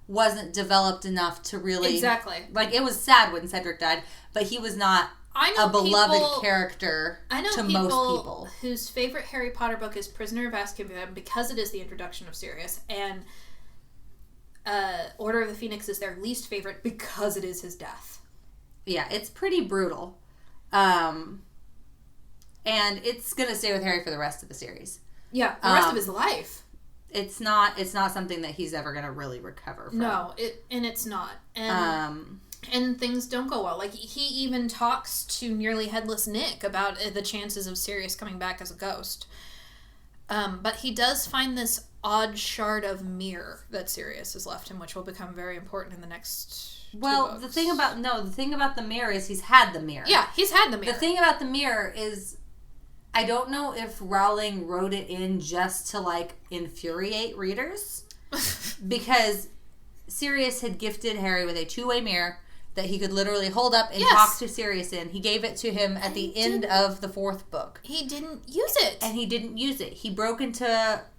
wasn't developed enough to really... Exactly. Like, it was sad when Cedric died, but he was not a beloved character to most people. Whose favorite Harry Potter book is Prisoner of Azkaban because it is the introduction of Sirius, and Order of the Phoenix is their least favorite because it is his death. Yeah, it's pretty brutal. And it's going to stay with Harry for the rest of the series. Yeah, the rest of his life. It's not something that he's ever going to really recover from. No, it's not. And things don't go well. Like, he even talks to nearly headless Nick about the chances of Sirius coming back as a ghost. But he does find this odd shard of mirror that Sirius has left him, which will become very important in the next two books. The thing about the mirror is he's had the mirror. Yeah, he's had the mirror. The thing about the mirror is, I don't know if Rowling wrote it in just to, like, infuriate readers. Because Sirius had gifted Harry with a 2-way mirror that he could literally hold up and talk to Sirius in. He gave it to him at the end of the 4th book. He didn't use it. And he didn't use it. He broke into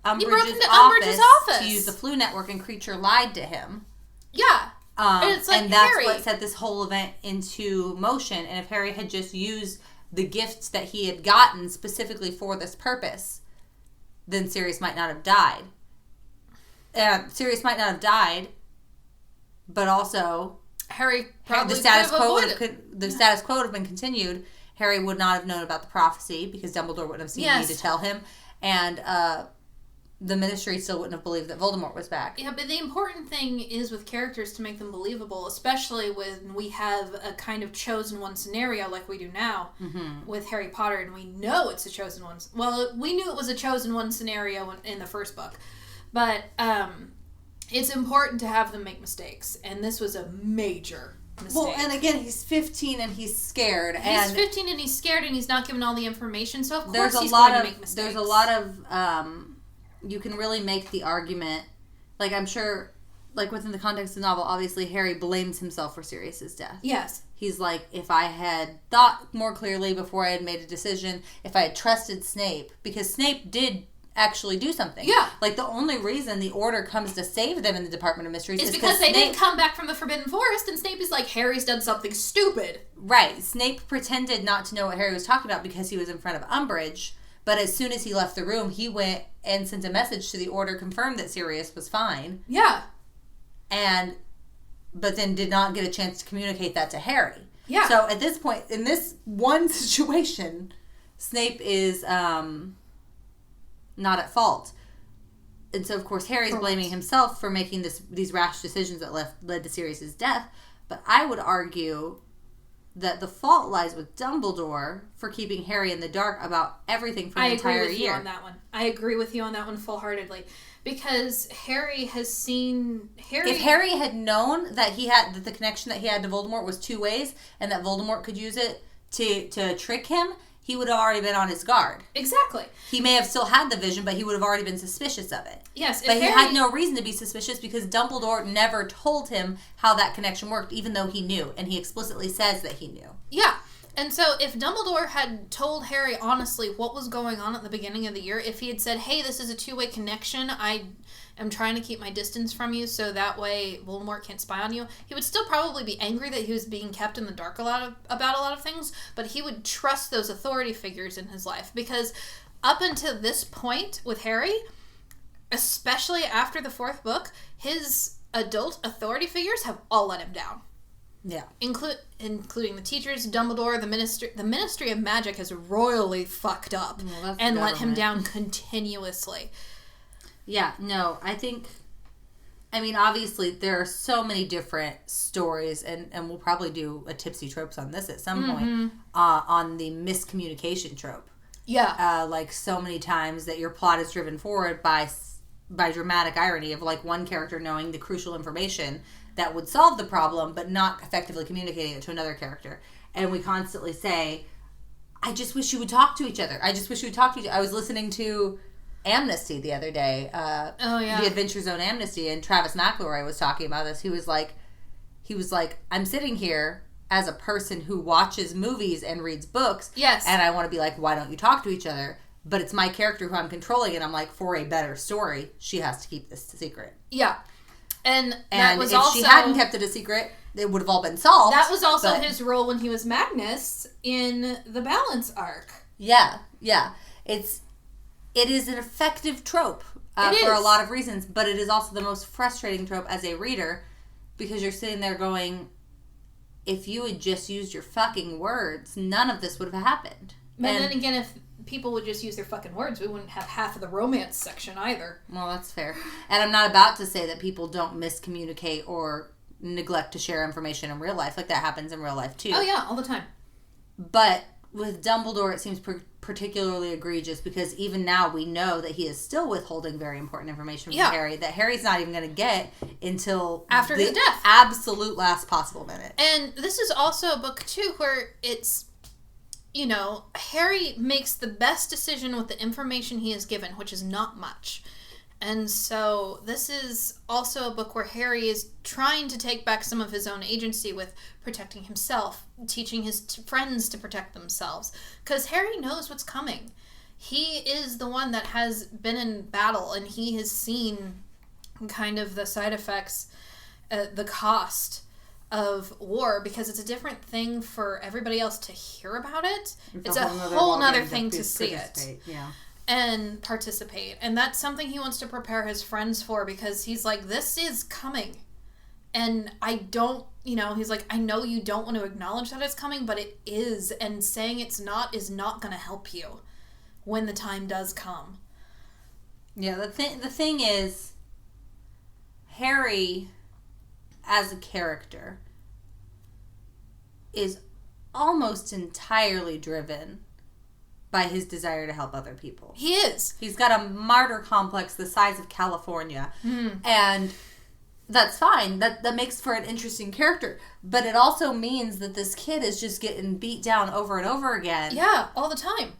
Umbridge's office to use the Flu Network, and Creature lied to him. Yeah. And it's like, and that's what set this whole event into motion. And if Harry had just used the gifts that he had gotten specifically for this purpose, then Sirius might not have died. Sirius might not have died, but also Harry probably the status quo would have been continued. Harry would not have known about the prophecy because Dumbledore wouldn't have seen the need to tell him, and the Ministry still wouldn't have believed that Voldemort was back. Yeah, but the important thing is with characters to make them believable, especially when we have a kind of chosen one scenario like we do now with Harry Potter, and we know it's a chosen one. Well, we knew it was a chosen one scenario in the first book, but it's important to have them make mistakes, and this was a major mistake. Well, and again, he's 15 and he's scared. He's 15 and he's scared, and he's not given all the information, so of course he's going to make mistakes. There's a lot of... you can really make the argument, like, I'm sure like, within the context of the novel, obviously Harry blames himself for Sirius's death. Yes. He's like, if I had thought more clearly before I had made a decision, if I had trusted Snape, because Snape did actually do something. Yeah. Like, the only reason the Order comes to save them in the Department of Mysteries is because they Snape didn't come back from the Forbidden Forest, and Snape is like, Harry's done something stupid. Right. Snape pretended not to know what Harry was talking about because he was in front of Umbridge, but as soon as he left the room, he went and sent a message to the Order, confirmed that Sirius was fine. Yeah. But then did not get a chance to communicate that to Harry. Yeah. So at this point, in this one situation, Snape is not at fault. And so, of course, Harry's blaming himself for making these rash decisions that led to Sirius's death. But I would argue that the fault lies with Dumbledore for keeping Harry in the dark about everything for the entire year. I agree with you on that one. I agree with you on that one full-heartedly. Because Harry has seen... If Harry had known that the connection that he had to Voldemort was two ways, and that Voldemort could use it to trick him, he would have already been on his guard. Exactly. He may have still had the vision, but he would have already been suspicious of it. Yes. But he had no reason to be suspicious because Dumbledore never told him how that connection worked, even though he knew. And he explicitly says that he knew. Yeah. And so if Dumbledore had told Harry honestly what was going on at the beginning of the year, if he had said, hey, this is a two-way connection, I am trying to keep my distance from you so that way Voldemort can't spy on you, he would still probably be angry that he was being kept in the dark about a lot of things, but he would trust those authority figures in his life. Because up until this point with Harry, especially after the fourth book, his adult authority figures have all let him down. Yeah. Including the teachers, Dumbledore, the Ministry of Magic has royally fucked up and let him down continuously. Yeah, no, I mean, obviously, there are so many different stories, and we'll probably do a Tipsy Tropes on this at some point, on the miscommunication trope. Yeah. Like, so many times that your plot is driven forward by dramatic irony of, like, one character knowing the crucial information that would solve the problem, but not effectively communicating it to another character. And we constantly say, I just wish you would talk to each other. I just wish you would talk to each other. I was listening to Amnesty the other day. The Adventure Zone Amnesty, and Travis McElroy was talking about this. He was like, I'm sitting here as a person who watches movies and reads books. Yes. And I want to be like, why don't you talk to each other? But it's my character who I'm controlling, and I'm like, for a better story, she has to keep this a secret. Yeah. And that was if also... she hadn't kept it a secret, it would have all been solved. That was also his role when he was Magnus in the Balance arc. Yeah, yeah. It is an effective trope for a lot of reasons, but it is also the most frustrating trope as a reader, because you're sitting there going, if you had just used your fucking words, none of this would have happened. But then again, if people would just use their fucking words, we wouldn't have half of the romance section either. Well, that's fair. And I'm not about to say that people don't miscommunicate or neglect to share information in real life. Like, that happens in real life, too. Oh, yeah, all the time. But with Dumbledore, it seems particularly egregious, because even now we know that he is still withholding very important information from Harry that Harry's not even going to get until after his death. Absolute last possible minute. And this is also a book, too, where it's... You know, Harry makes the best decision with the information he is given, which is not much. And so this is also a book where Harry is trying to take back some of his own agency with protecting himself, teaching his friends to protect themselves. Because Harry knows what's coming. He is the one that has been in battle, and he has seen kind of the side effects, the cost of war, because it's a different thing for everybody else to hear about it. It's a whole nother thing to see it and participate. And that's something he wants to prepare his friends for, because he's like, this is coming. And I don't, he's like, I know you don't want to acknowledge that it's coming, but it is. And saying it's not is not going to help you when the time does come. Yeah, the thing is, Harry, as a character, is almost entirely driven by his desire to help other people. He is. He's got a martyr complex the size of California. And that's fine. That makes for an interesting character. But it also means that this kid is just getting beat down over and over again. Yeah, all the time.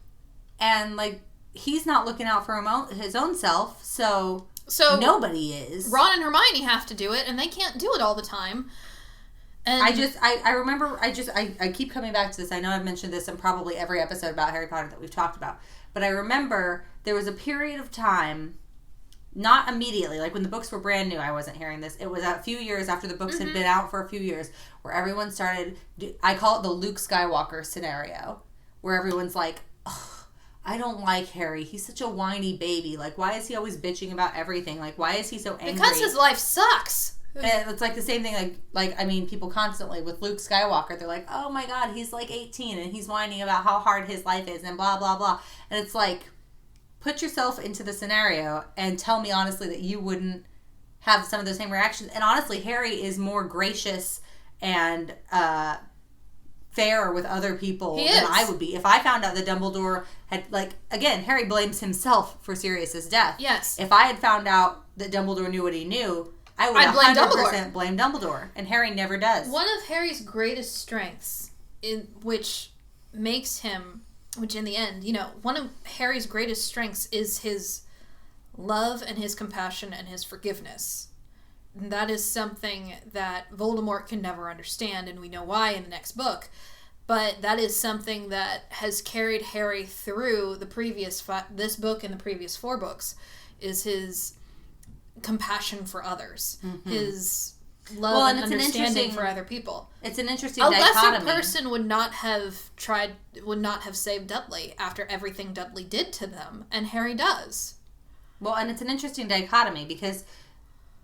And, like, he's not looking out for his own self, so... So nobody is. Ron and Hermione have to do it, and they can't do it all the time. And I remember, I keep coming back to this. I know I've mentioned this in probably every episode about Harry Potter that we've talked about. But I remember there was a period of time, not immediately, like when the books were brand new, I wasn't hearing this. It was a few years after the books had been out for a few years, where everyone started, I call it the Luke Skywalker scenario, where everyone's like, oh, I don't like Harry. He's such a whiny baby. Like, why is he always bitching about everything? Like, why is he so angry? Because his life sucks. And it's like the same thing, like I mean, people constantly with Luke Skywalker, they're like, oh my god, he's like 18 and he's whining about how hard his life is and blah, blah, blah. And it's like, put yourself into the scenario and tell me honestly that you wouldn't have some of the same reactions. And honestly, Harry is more gracious and fair with other people than I would be. If I found out that Dumbledore had, like, again, Harry blames himself for Sirius's death. Yes. If I had found out that Dumbledore knew what he knew, I would 100% blame Dumbledore. And Harry never does. One of Harry's greatest strengths, which makes him, which in the end, one of Harry's greatest strengths is his love and his compassion and his forgiveness. And that is something that Voldemort can never understand, and we know why in the next book. But that is something that has carried Harry through the previous this book and the previous 4 books, is his compassion for others, his love and understanding for other people. It's an interesting lesser dichotomy. person would not have saved Dudley after everything Dudley did to them, and Harry does. Well, and it's an interesting dichotomy because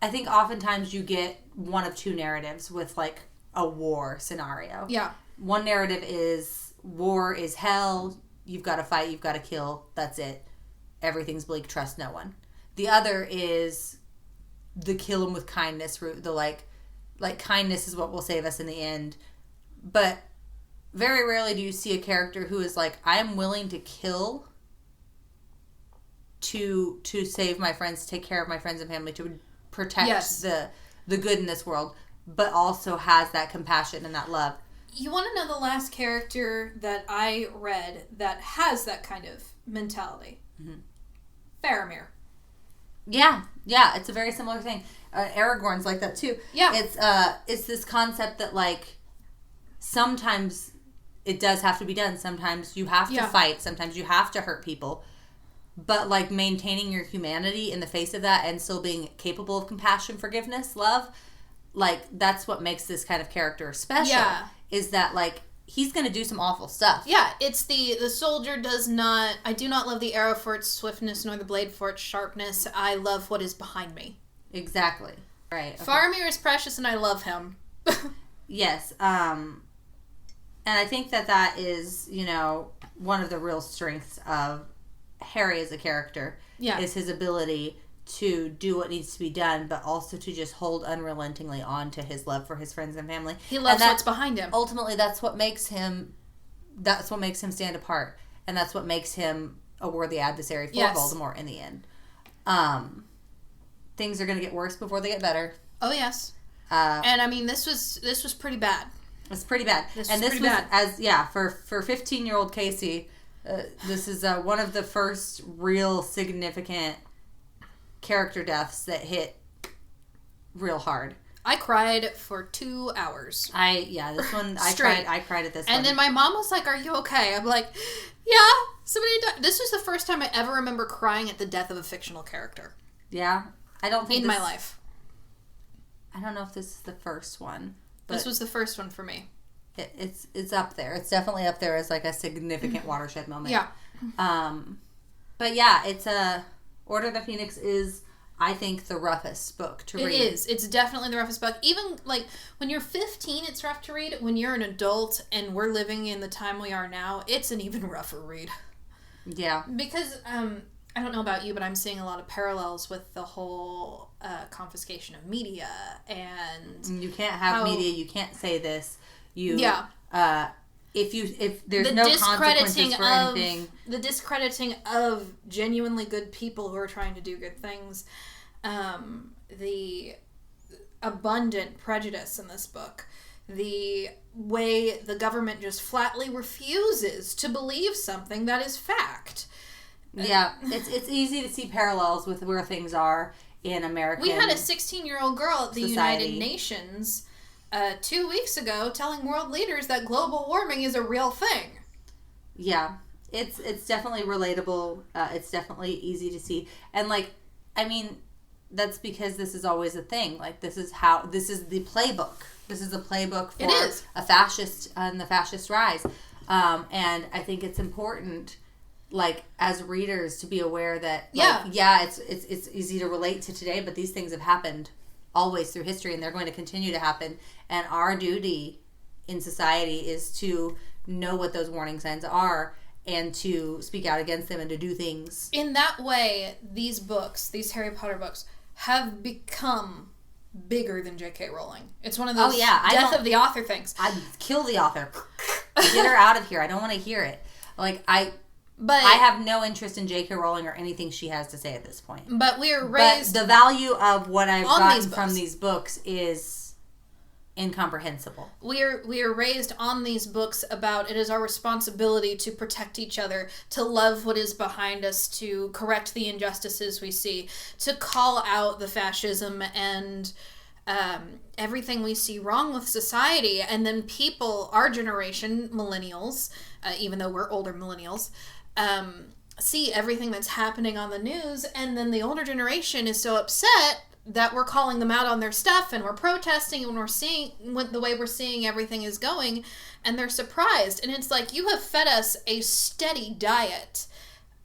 I think oftentimes you get one of 2 narratives with like a war scenario. Yeah. One narrative is war is hell, you've got to fight, you've got to kill, that's it. Everything's bleak, trust no one. The other is the kill him with kindness route, the like kindness is what will save us in the end. But very rarely do you see a character who is like, I'm willing to kill to save my friends, to take care of my friends and family, to protect the good in this world, but also has that compassion and that love. You want to know the last character that I read that has that kind of mentality? Mm-hmm. Faramir. Yeah, it's a very similar thing. Aragorn's like that too. Yeah. It's this concept that like sometimes it does have to be done. Sometimes you have to fight. Sometimes you have to hurt people. But like maintaining your humanity in the face of that and still being capable of compassion, forgiveness, love, like that's what makes this kind of character special. Yeah. Is that like he's going to do some awful stuff. Yeah, it's the soldier does not... I do not love the arrow for its swiftness nor the blade for its sharpness. I love what is behind me. Exactly. Right. Okay. Faramir is precious and I love him. Yes. And I think that is, one of the real strengths of Harry as a character. Yeah. Is his ability to do what needs to be done, but also to just hold unrelentingly on to his love for his friends and family. He loves what's behind him. Ultimately, that's what makes him stand apart, and that's what makes him a worthy adversary for Voldemort in the end. Things are going to get worse before they get better. Oh yes. And I mean, this was pretty bad. It's pretty bad. This was for 15-year-old Casey, this is one of the first real significant character deaths that hit real hard. I cried for 2 hours. This one I cried at this one. And then my mom was like, "Are you okay?" I'm like, "Yeah, somebody died." This was the first time I ever remember crying at the death of a fictional character. Yeah, I don't think in my life. I don't know if this is the first one. This was the first one for me. It's up there. It's definitely up there as like a significant watershed moment. Yeah. But yeah, it's Order of the Phoenix is, I think, the roughest book to read. It is. It's definitely the roughest book. Even, like, when you're 15, it's rough to read. When you're an adult and we're living in the time we are now, it's an even rougher read. Yeah. Because, I don't know about you, but I'm seeing a lot of parallels with the whole confiscation of media and... You can't have media. You can't say this. If there's no consequences for anything. The discrediting of genuinely good people who are trying to do good things. The abundant prejudice in this book. The way the government just flatly refuses to believe something that is fact. Yeah, it's easy to see parallels with where things are in American We had a 16-year-old girl at the society. United Nations 2 weeks ago telling world leaders that global warming is a real thing. Yeah. It's definitely relatable. It's definitely easy to see. And, like, I mean, that's because this is always a thing. Like, this is the playbook. This is the playbook for a fascist and the fascist rise. And I think it's important, like, as readers to be aware that, like, it's easy to relate to today, but these things have happened always through history, and they're going to continue to happen. And our duty in society is to know what those warning signs are and to speak out against them and to do things. In that way, these books, these Harry Potter books, have become bigger than JK Rowling. It's one of those death of the author things. I'd kill the author. Get her out of here. I don't want to hear it. Like, I have no interest in JK Rowling or anything she has to say at this point. But we are raised... But the value of what I've gotten from these books is incomprehensible. We are raised on these books about it is our responsibility to protect each other, to love what is behind us, to correct the injustices we see, to call out the fascism and everything we see wrong with society. And then people, our generation, millennials, even though we're older millennials, see everything that's happening on the news, and then the older generation is so upset that we're calling them out on their stuff, and we're protesting, and we're seeing the way we're seeing everything is going, and they're surprised. And it's like, you have fed us a steady diet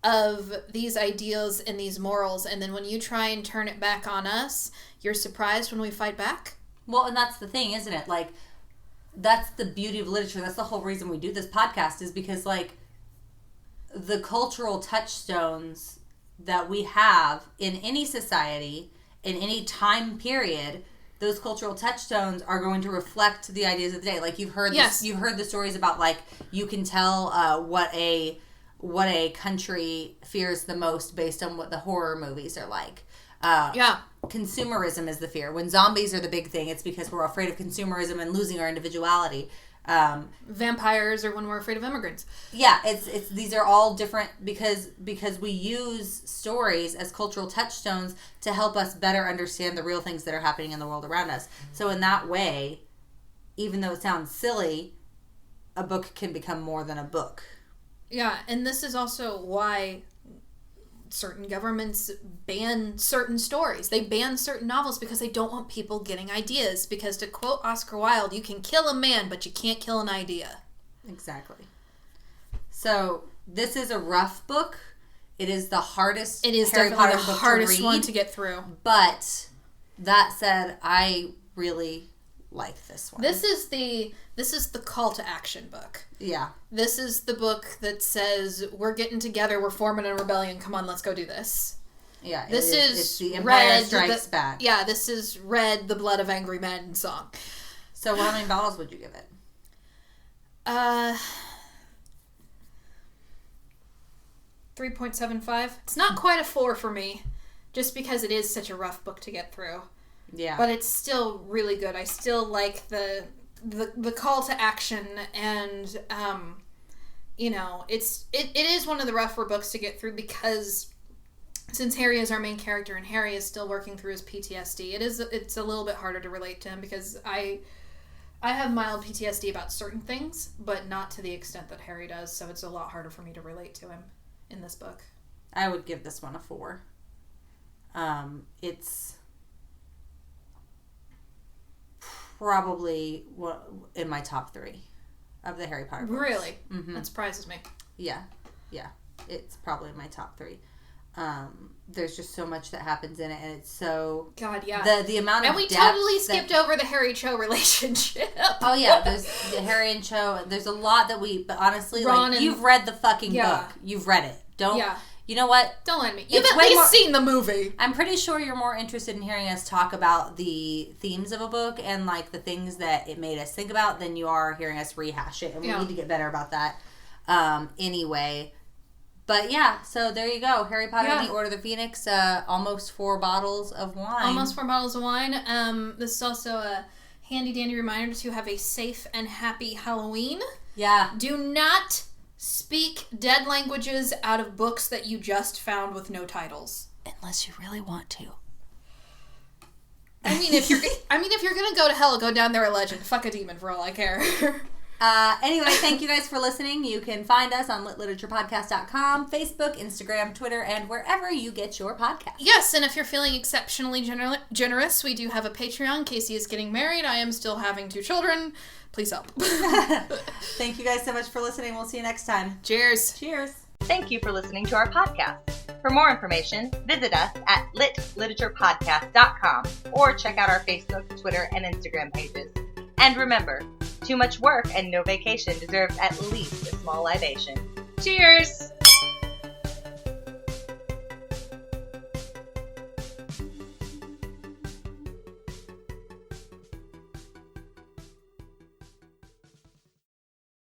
of these ideals and these morals, and then when you try and turn it back on us, you're surprised when we fight back? Well, and that's the thing, isn't it? Like, that's the beauty of literature. That's the whole reason we do this podcast, is because, like, the cultural touchstones that we have in any society, in any time period, those cultural touchstones are going to reflect the ideas of the day. Like, you've heard you've heard the stories about, like, you can tell what a country fears the most based on what the horror movies are like. Consumerism is the fear. When zombies are the big thing, it's because we're afraid of consumerism and losing our individuality. Vampires are when we're afraid of immigrants. Yeah, it's these are all different because we use stories as cultural touchstones to help us better understand the real things that are happening in the world around us. So in that way, even though it sounds silly, a book can become more than a book. Yeah, and this is also why certain governments ban certain stories. They ban certain novels because they don't want people getting ideas. Because, to quote Oscar Wilde, you can kill a man, but you can't kill an idea. Exactly. So, this is a rough book. It is the hardest It is Harry definitely Potter the book hardest to read. one to get through. But, that said, I really like this one. This is the call to action book. Yeah. This is the book that says, we're getting together, we're forming a rebellion, come on, let's go do this. Yeah, It's the Empire Red, Strikes Back. Yeah, this is Red, the Blood of Angry Men song. So how many bottles would you give it? 3.75. It's not quite a 4 for me, just because it is such a rough book to get through. Yeah. But it's still really good. I still like the call to action, and it is one of the rougher books to get through because since Harry is our main character and Harry is still working through his PTSD, it's a little bit harder to relate to him because I have mild PTSD about certain things, but not to the extent that Harry does, so it's a lot harder for me to relate to him in this book. I would give this one a 4. It's probably in my top 3 of the Harry Potter books. Really? Mm-hmm. That surprises me. Yeah. It's probably in my top 3. There's just so much that happens in it, and it's so... God, yeah. The amount of And we depth totally skipped over the Harry Cho relationship. Oh, yeah. There's the Harry and Cho. There's a lot that but honestly, Ron like, you've read the fucking book. You've read it. Don't... Yeah. You know what? Don't let me. You've at least seen the movie. I'm pretty sure you're more interested in hearing us talk about the themes of a book and, like, the things that it made us think about than you are hearing us rehash it. And we need to get better about that anyway. But, yeah, so there you go. Harry Potter and the Order of the Phoenix, almost 4 bottles of wine. Almost 4 bottles of wine. This is also a handy-dandy reminder to have a safe and happy Halloween. Yeah. Do not speak dead languages out of books that you just found with no titles. Unless you really want to. I mean, if you're gonna go to hell, go down there a legend. Fuck a demon for all I care. Anyway, thank you guys for listening. You can find us on litliteraturepodcast.com, Facebook, Instagram, Twitter, and wherever you get your podcast. Yes, and if you're feeling exceptionally generous, we do have a Patreon. Casey is getting married. I am still having 2 children. Please help. Thank you guys so much for listening. We'll see you next time. Cheers. Cheers. Thank you for listening to our podcast. For more information, visit us at litliteraturepodcast.com or check out our Facebook, Twitter, and Instagram pages. And remember, too much work and no vacation deserves at least a small libation. Cheers!